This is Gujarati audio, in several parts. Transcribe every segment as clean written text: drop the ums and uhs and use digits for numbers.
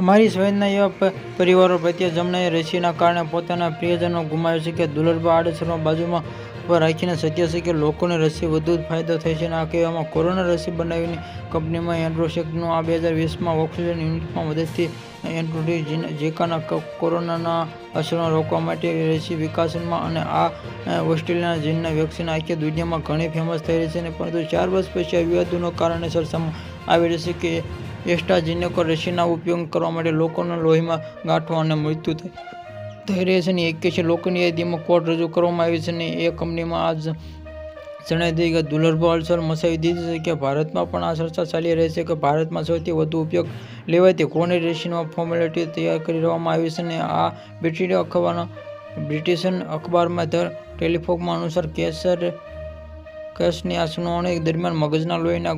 અમારી સંવેદના એવા પરિવારો પ્રત્યે જમણે રસીના કારણે પોતાના પ્રિયજનો ગુમાવે છે કે દુર્લભ આડઅસરમાં બાજુમાં ઊભા રાખીને સત્ય છે કે લોકોને રસી વધુ ફાયદો થાય છે. આ કહેવામાં કોરોના રસી બનાવીની કંપનીમાં એન્ડ્રોસેકનું આ 2020માં ઓક્સિજન યુનિટમાં મદદથી એન્ડ્રોડી ઝીકાના કોરોનાના અસરોને રોકવા માટે રસી વિકાસમાં અને આ ઓસ્ટ્રેલિયાના જીનના વેક્સિન આખી દુનિયામાં ઘણી ફેમસ થઈ રહી છે. પરંતુ 4 વર્ષ પછી આ વિવાદોના કારણોસર સામે આવી રહી છે કે એસ્ટ્રાઝેનેકા રસીના ઉપયોગ કરવા માટે લોકોના લોહીમાં ગાંઠો અને મૃત્યુ થઈ રહી છે. 81 લોકોની યાદીમાં કોર્ટ રજૂ કરવામાં આવી છે અને એ કંપનીમાં આજ જણાવી દીધી કે દુર્લભ અસર મચાવી દીધી છે. કે ભારતમાં પણ આ ચર્ચા ચાલી રહી છે કે ભારતમાં સૌથી વધુ ઉપયોગ લેવાતી કોરોના રસીની ફોર્મ્યુલેટી તૈયાર કરી લેવામાં આવી છે. અને આ બ્રિટિશ અખબારમાં ધ ટેલિગ્રાફમાં અનુસાર કેસની આ સુનાવણી દરમિયાન મગજના લોહીના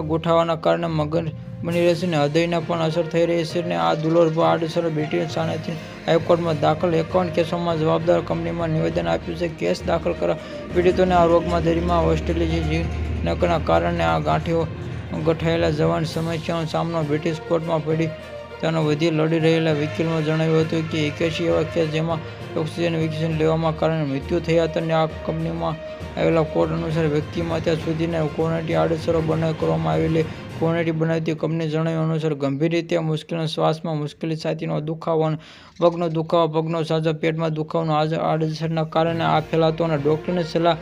ગોઠવાના કારણે મગજ બની રહે છે અને હૃદયને પણ અસર થઈ રહી છે. અને આ દુર્લભ આડઅસર બ્રિટિશ શાણથી હાઈકોર્ટમાં દાખલ 51 કેસોમાં જવાબદાર કંપનીમાં નિવેદન આપ્યું છે. કેસ દાખલ કરવા પીડિતોને આ રોગમાં દરમિયાન ઓસ્ટ્રેલિયાના કારણે આ ગંઠાયેલા જવાની સમસ્યાનો સામનો બ્રિટિશ કોર્ટમાં પીડિતોને વતી લડી રહેલા વકીલોએ જણાવ્યું હતું કે 81 એવા કેસ જેમાં ઓક્સિજન વેક્સિન લેવાના કારણે મૃત્યુ થયા હતા. અને આ કંપનીમાં આવેલા કોર્ટ અનુસાર વ્યક્તિમાં ત્યાં સુધીને કોરોનાની આડઅસરો કરવામાં આવેલી કોરોનાની બનાવતી કંપનીએ જણાવ્યું અનુસાર ગંભીર રીતે મુશ્કેલી શ્વાસમાં મુશ્કેલી, છાતીનો દુખાવો અને પગનો દુખાવો, પગનો સોજો, પેટમાં દુખાવાનો આડઅસરના કારણે આ ફેલાતો અને ડોક્ટરને સલાહ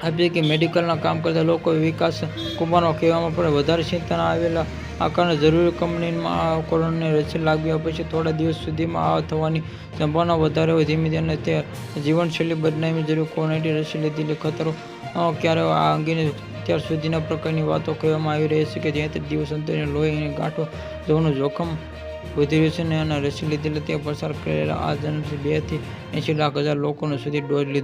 આપી કે મેડિકલના કામ કરતા લોકોએ વિકાસ કુમારનો કહેવામાં પણ વધારે ચિંતાના આવેલા. આ કારણે જરૂરી કંપનીમાં આ કોરોનાની રસી લાગ્યા પછી થોડા દિવસ સુધીમાં આ થવાની સંભાવના વધારે હોય. ધીમે ધીમે તે જીવનશૈલી બદલાવી જરૂરી કોરોનાની રસી લીધેલી ખતરો ક્યારે આ અંગેની અત્યાર સુધીના પ્રકારની વાતો કહેવામાં આવી રહી છે કે 33 દિવસ અંતરની લોહીની ગાંઠો જવાનું જોખમ વધી રહ્યું છે. અને રસી લીધેલા તે પસાર કરેલા આ જનથી 2 થી 80 લાખ હજાર લોકોને સુધી ડોઝ લીધો.